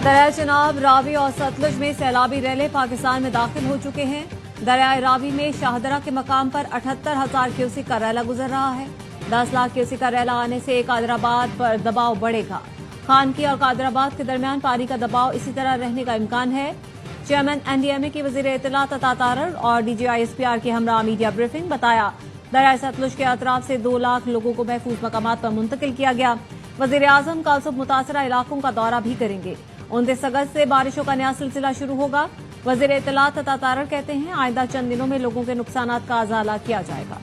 دریائے چناب، راوی اور ستلج میں سیلابی ریلے پاکستان میں داخل ہو چکے ہیں۔ دریائے راوی میں شاہدرہ کے مقام پر 78,000 کیوسک کا ریلا گزر رہا ہے۔ 10 لاکھ کیوسک کا ریلا آنے سے قادرآباد پر دباؤ بڑھے گا۔ خانکی اور قادرآباد کے درمیان پانی کا دباؤ اسی طرح رہنے کا امکان ہے۔ چیئرمین NDMA کی وزیر اطلاعات عطا تارڑ اور DGI SPR کے ہمراہ میڈیا بریفنگ بتایا، دریائے ستلج کے اطراف سے 2 لاکھ لوگوں کو محفوظ مقامات پر منتقل کیا گیا۔ وزیر اعظم کل صبح متاثرہ علاقوں کا دورہ بھی کریں گے۔ 29 اگست سے بارشوں کا نیا سلسلہ شروع ہوگا۔ وزیر اطلاعات عطا تارڑ کہتے ہیں آئندہ چند دنوں میں لوگوں کے نقصانات کا ازالہ کیا جائے گا۔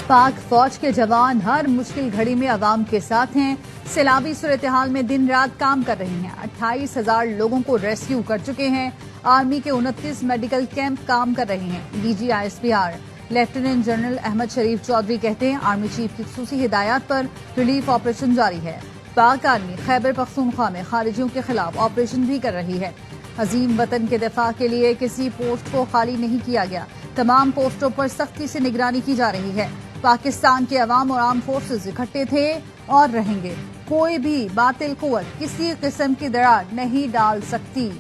پاک فوج کے جوان ہر مشکل گھڑی میں عوام کے ساتھ ہیں۔ سیلابی صورتحال میں دن رات کام کر رہی ہیں۔ 28,000 لوگوں کو ریسکیو کر چکے ہیں۔ آرمی کے 29 میڈیکل کیمپ کام کر رہے ہیں۔ DGI SPR lieutenant general Ahmed Sharif Chaudhry کہتے ہیں آرمی چیف کی خصوصی ہدایات پر ریلیف آپریشن جاری ہے۔ پاک آرمی خیبر پختونخوا میں خارجیوں کے خلاف آپریشن بھی کر رہی ہے۔ عظیم وطن کے دفاع کے لیے کسی پوسٹ کو خالی نہیں کیا گیا۔ تمام پوسٹوں پر سختی سے نگرانی کی جا رہی ہے۔ پاکستان کے عوام اور آرم فورسز اکٹھے تھے اور رہیں گے۔ کوئی بھی باطل قوت کسی قسم کی دراڑ نہیں ڈال سکتی۔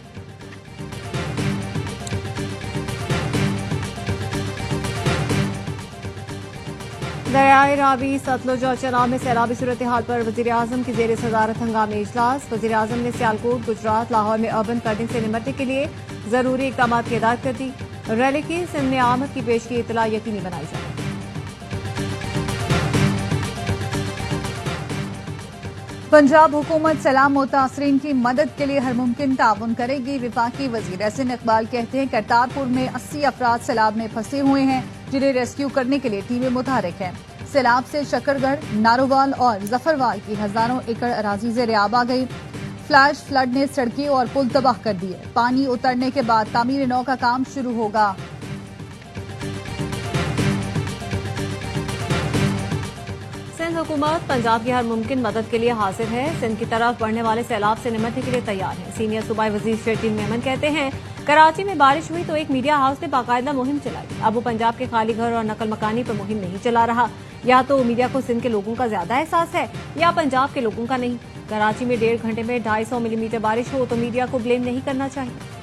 دریائے راوی، ستلج اور چناب میں سیلابی صورتحال پر وزیر اعظم کی زیر صدارت ہنگامی اجلاس۔ وزیر اعظم نے سیالکوٹ، گجرات، لاہور میں اربن فلڈنگ سے نمٹنے کے لیے ضروری اقدامات کی ہدایت کر دی۔ ریلی کی سندھ میں آمد کی پیش کی اطلاع یقینی بنائی جائے۔ پنجاب حکومت سیلاب متاثرین کی مدد کے لیے ہر ممکن تعاون کرے گی۔ وفاقی وزیر احسن اقبال کہتے ہیں کرتارپور میں 80 افراد سیلاب میں پھنسے ہوئے ہیں جنہیں ریسکیو کرنے کے لیے ٹیمیں متحرک ہیں۔ سیلاب سے شکرگڑھ، نارووال اور ظفروال کی ہزاروں ایکڑ اراضی زیر آب آ گئی۔ فلیش فلڈ نے سڑکیں اور پل تباہ کر دیے۔ پانی اترنے کے بعد تعمیر نو کا کام شروع ہوگا۔ سندھ حکومت پنجاب کی ہر ممکن مدد کے لیے حاضر ہے۔ سندھ کی طرف بڑھنے والے سیلاب سے نمٹنے کے لیے تیار ہے۔ سینئر صوبائی وزیر شرجیل میمن کہتے ہیں کراچی میں بارش ہوئی تو ایک میڈیا ہاؤس نے باقاعدہ مہم چلائی۔ اب وہ پنجاب کے خالی گھر اور نقل مکانی پر مہم نہیں چلا رہا۔ یا تو میڈیا کو سندھ کے لوگوں کا زیادہ احساس ہے یا پنجاب کے لوگوں کا نہیں۔ کراچی میں 1.5 گھنٹے میں 250 ملی میٹر بارش ہو تو میڈیا کو بلیم نہیں کرنا چاہیے۔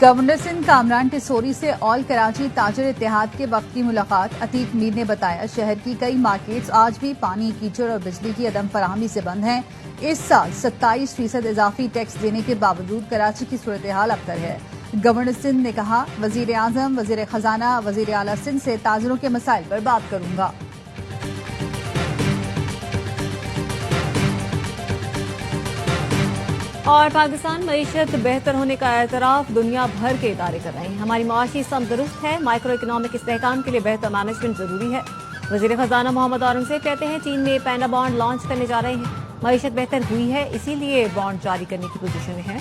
گورنر سندھ کامران ٹیسوری سے آل کراچی تاجر اتحاد کے وقتی ملاقات۔ عتیق میر نے بتایا شہر کی کئی مارکیٹس آج بھی پانی، کیچڑ اور بجلی کی عدم فراہمی سے بند ہیں۔ اس سال 27% اضافی ٹیکس دینے کے باوجود کراچی کی صورتحال ابتر ہے۔ گورنر سندھ نے کہا وزیر اعظم، وزیر خزانہ، وزیر اعلیٰ سندھ سے تاجروں کے مسائل پر بات کروں گا۔ اور پاکستان معیشت بہتر ہونے کا اعتراف دنیا بھر کے ادارے کر رہے ہیں۔ ہماری معاشی سمت درست ہے، مائکرو اکنامک استحکام کے لیے بہتر مینجمنٹ ضروری ہے۔ وزیر خزانہ محمد اورنگزیب کہتے ہیں چین میں پینڈا بانڈ لانچ کرنے جا رہے ہیں۔ معیشت بہتر ہوئی ہے، اسی لیے بانڈ جاری کرنے کی پوزیشن میں ہے۔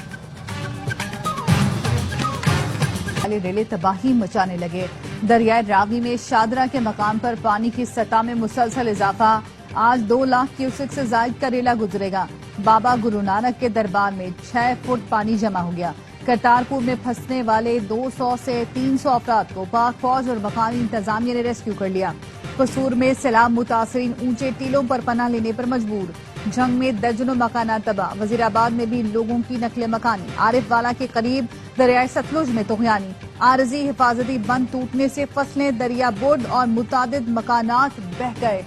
ریلے تباہی مچانے لگے۔ دریائے راوی میں شاہدرہ کے مقام پر پانی کی سطح میں مسلسل اضافہ۔ آج 2 لاکھ کیوسک سے زائد کا ریلا گزرے گا۔ بابا گرو نانک کے دربار میں 6 فٹ پانی جمع ہو گیا۔ کرتارپور میں پھنسنے والے 200 سے 300 افراد کو پاک فوج اور مقامی انتظامیہ نے ریسکیو کر لیا۔ قصور میں سیلاب متاثرین اونچے ٹیلوں پر پناہ لینے پر مجبور۔ جنگ میں درجنوں مکانات تباہ۔ وزیر آباد میں بھی لوگوں کی نقل مکانی۔ عارف والا کے قریب دریائے ستلج میں طغیانی۔ عارضی حفاظتی بند ٹوٹنے سے فصلیں دریا برد اور متعدد مکانات بہہ گئے۔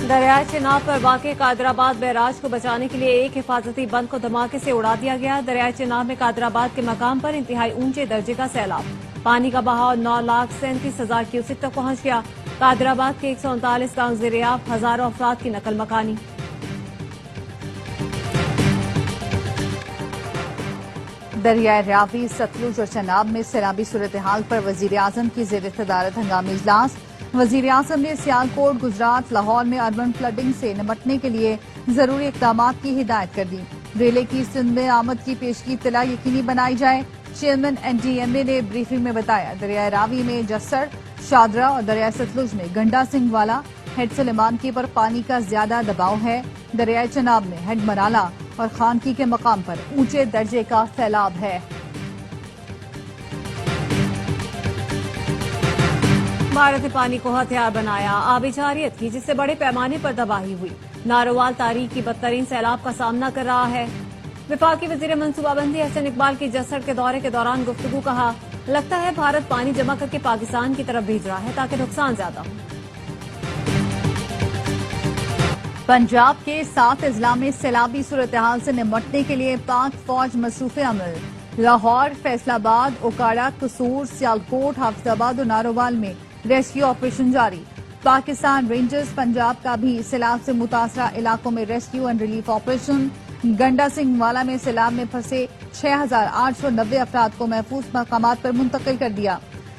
دریائے چناب پر واقع قادرآباد بیراج کو بچانے کے لیے ایک حفاظتی بند کو دھماکے سے اڑا دیا گیا۔ دریائے چناب میں قادرآباد کے مقام پر انتہائی اونچے درجے کا سیلاب۔ پانی کا بہاؤ 9,37,000 کیوسک تک پہنچ گیا۔ قادرآباد کے 139 گاؤں زیر آب، ہزاروں افراد کی نقل مکانی۔ دریائے راوی، ستلج اور چناب میں سیلابی صورتحال پر وزیر اعظم کی زیر صدارت ہنگامی اجلاس۔ وزیر اعظم نے سیالکوٹ، گجرات، لاہور میں اربن فلڈنگ سے نمٹنے کے لیے ضروری اقدامات کی ہدایت کر دی۔ ریلے کی سندھ میں آمد کی پیشگی اطلاع یقینی بنائی جائے۔ چیئرمین NDMA نے بریفنگ میں بتایا دریائے راوی میں جسر، شاہدرہ اور دریائے ستلج میں گنڈا سنگھ والا، ہیڈ سلیمان کی پر پانی کا زیادہ دباؤ ہے۔ دریائے چناب میں ہیڈ مرالا اور خانکی کے مقام پر اونچے درجے کا سیلاب ہے۔ بھارت نے پانی کو ہتھیار بنایا، آبی جارحیت کی جس سے بڑے پیمانے پر تباہی ہوئی۔ نارووال تاریخ کی بدترین سیلاب کا سامنا کر رہا ہے۔ وفاقی وزیر منصوبہ بندی احسن اقبال کی جسر کے دورے کے دوران گفتگو، کہا لگتا ہے بھارت پانی جمع کر کے پاکستان کی طرف بھیج رہا ہے تاکہ نقصان زیادہ ہو۔ پنجاب کے 7 اضلاع میں سیلابی صورتحال سے نمٹنے کے لیے پاک فوج مصروف عمل۔ لاہور، فیصل آباد، اوکاڑا، قصور، سیالکوٹ، حافظ آباد اور نارووال میں ریسکیو آپریشن جاری۔ پاکستان رینجرز پنجاب کا بھی سیلاب سے متاثرہ علاقوں میں ریسکیو اینڈ ریلیف آپریشن۔ گنڈا سنگھ والا میں سیلاب میں پھنسے 6,890 افراد کو محفوظ مقامات پر منتقل کر دیا۔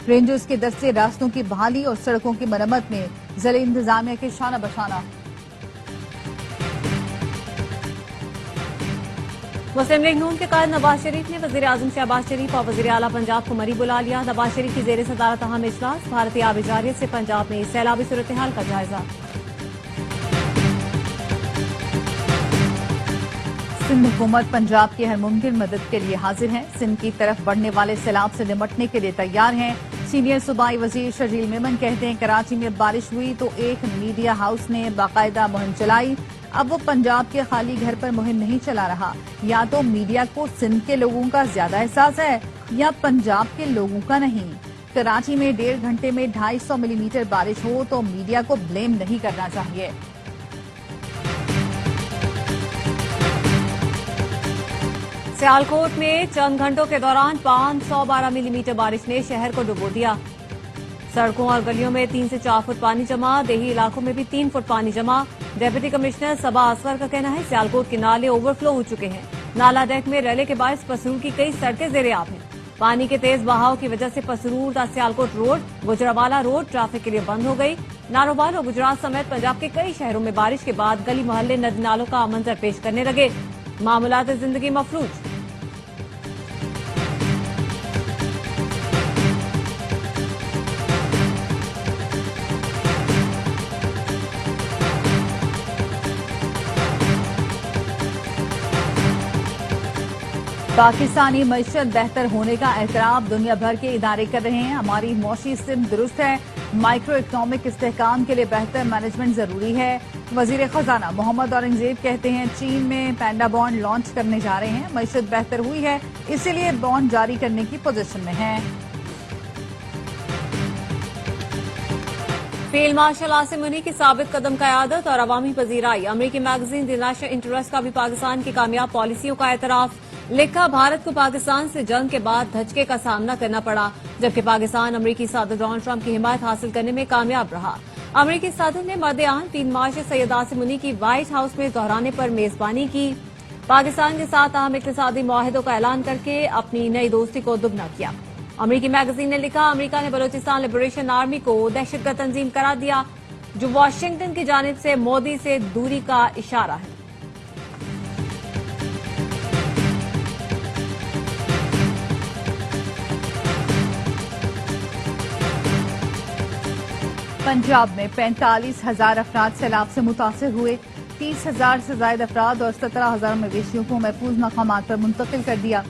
رینجرز کے دستے راستوں کی بحالی اور سڑکوں کی مرمت میں ضلعی انتظامیہ کے شانہ بشانہ۔ مسلم لیگ نون کے قائد نواز شریف نے وزیر اعظم شہباز شریف اور وزیر اعلیٰ پنجاب کو مری بلا لیا۔ نواز شریف کی زیر صدارت اہم اجلاس، بھارتی آبی جارحیت سے پنجاب میں سیلابی صورتحال کا جائزہ۔ سندھ حکومت پنجاب کی ہر ممکن مدد کے لیے حاضر ہے، سندھ کی طرف بڑھنے والے سیلاب سے نمٹنے کے لیے تیار ہیں۔ سینئر صوبائی وزیر شرجیل میمن کہتے ہیں کراچی میں بارش ہوئی تو ایک میڈیا ہاؤس نے باقاعدہ مہم چلائی، اب وہ پنجاب کے خالی گھر پر مہم نہیں چلا رہا۔ یا تو میڈیا کو سندھ کے لوگوں کا زیادہ احساس ہے یا پنجاب کے لوگوں کا نہیں۔ کراچی میں 1.5 گھنٹے میں 250 ملی میٹر بارش ہو تو میڈیا کو بلیم نہیں کرنا چاہیے۔ سیالکوٹ میں چند گھنٹوں کے دوران 512 ملی میٹر بارش نے شہر کو ڈبو دیا۔ سڑکوں اور گلیوں میں 3 سے 4 فٹ پانی جمع، دیہی علاقوں میں بھی 3 فٹ پانی جمع۔ ڈپٹی کمشنر صبا اصغر کا کہنا ہے سیالکوٹ کے نالے اوور فلو ہو چکے ہیں۔ نالا ڈیک میں ریلے کے باعث پسرور کی کئی سڑکیں زیر آب ہیں۔ پانی کے تیز بہاؤ کی وجہ سے پسرور تا Sialkot road, Gujranwala road traffic کے لیے بند ہو گئی۔ نارووال اور گجرات سمیت پنجاب کے کئی شہروں میں بارش کے بعد گلی محلے ندی نالوں کا منظر پیش کرنے لگے، معمولات زندگی مفلوج۔ پاکستانی معیشت بہتر ہونے کا اعتراف دنیا بھر کے ادارے کر رہے ہیں۔ ہماری معاشی سمت درست ہے، مائکرو اکنامک استحکام کے لیے بہتر مینجمنٹ ضروری ہے۔ وزیر خزانہ محمد اورنگزیب کہتے ہیں چین میں پینڈا بانڈ لانچ کرنے جا رہے ہیں، معیشت بہتر ہوئی ہے اسی لیے بانڈ جاری کرنے کی پوزیشن میں ہیں۔ فیلڈ مارشل عاصم منی کی ثابت قدم قیادت اور عوامی پذیرائی، امریکی میگزین دی نیشنل انٹرسٹ کا بھی پاکستان کی کامیاب پالیسیوں کا اعتراف۔ لکھا بھارت کو پاکستان سے جنگ کے بعد دھچکے کا سامنا کرنا پڑا، جبکہ پاکستان امریکی صدر ڈونلڈ ٹرمپ کی حمایت حاصل کرنے میں کامیاب رہا۔ امریکی صدر نے مردعان 3 مارچ سید عاصم منی کی وائٹ ہاؤس میں دہرانے پر میزبانی کی، پاکستان کے ساتھ اہم اقتصادی معاہدوں کا اعلان کر کے اپنی نئی دوستی کو دگنا کیا۔ امریکی میگزین نے لکھا امریکہ نے بلوچستان لبریشن آرمی کو دہشت گرد تنظیم قرار دیا، جو واشنگٹن کی جانب سے مودی سے دوری کا اشارہ ہے۔ پنجاب میں 45,000 افراد سیلاب سے متاثر ہوئے، 30,000 سے زائد افراد اور 17,000 مویشیوں کو محفوظ مقامات پر منتقل کر دیا۔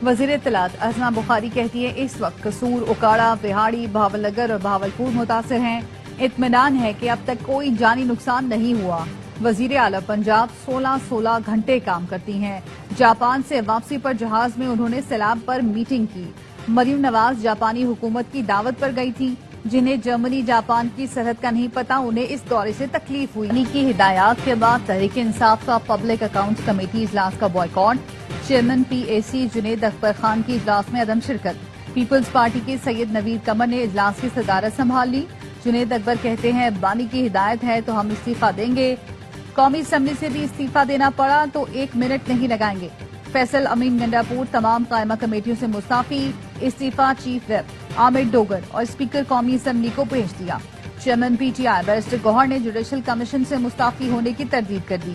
وزیر اطلاعات ازما بخاری کہتی ہے اس وقت قصور، اوکاڑا، بہاڑی، بہاول نگر اور بہاولپور متاثر ہیں۔ اطمینان ہے کہ اب تک کوئی جانی نقصان نہیں ہوا۔ وزیر اعلیٰ پنجاب 16 گھنٹے کام کرتی ہیں۔ جاپان سے واپسی پر جہاز میں انہوں نے سیلاب پر میٹنگ کی۔ مریم نواز جاپانی حکومت کی دعوت پر گئی تھی، جنہیں جرمنی جاپان کی سرحد کا نہیں پتا انہیں اس دورے سے تکلیف ہوئی۔ انہی کی ہدایات کے بعد تحریک انصاف کا پبلک اکاؤنٹس کمیٹی اجلاس کا بائیکاٹ، چیئرمین PAC جنید اکبر خان کی اجلاس میں عدم شرکت۔ پیپلز پارٹی کے سید نوید قمر نے اجلاس کی صدارت سنبھال لی۔ جنید اکبر کہتے ہیں بانی کی ہدایت ہے تو ہم استعفیٰ دیں گے، قومی اسمبلی سے بھی استعفیٰ دینا پڑا تو 1 منٹ نہیں لگائیں گے۔ فیصل امین گنڈاپور تمام قائمہ کمیٹیوں سے مستعفی، استعفیٰ چیف ویپ عامر ڈوگر اور اسپیکر قومی اسمبلی کو بھیج دیا۔ چیئرمین PTI بیرسٹر گوہر نے جوڈیشل کمیشن سے مستعفی ہونے کی تردید کر دی۔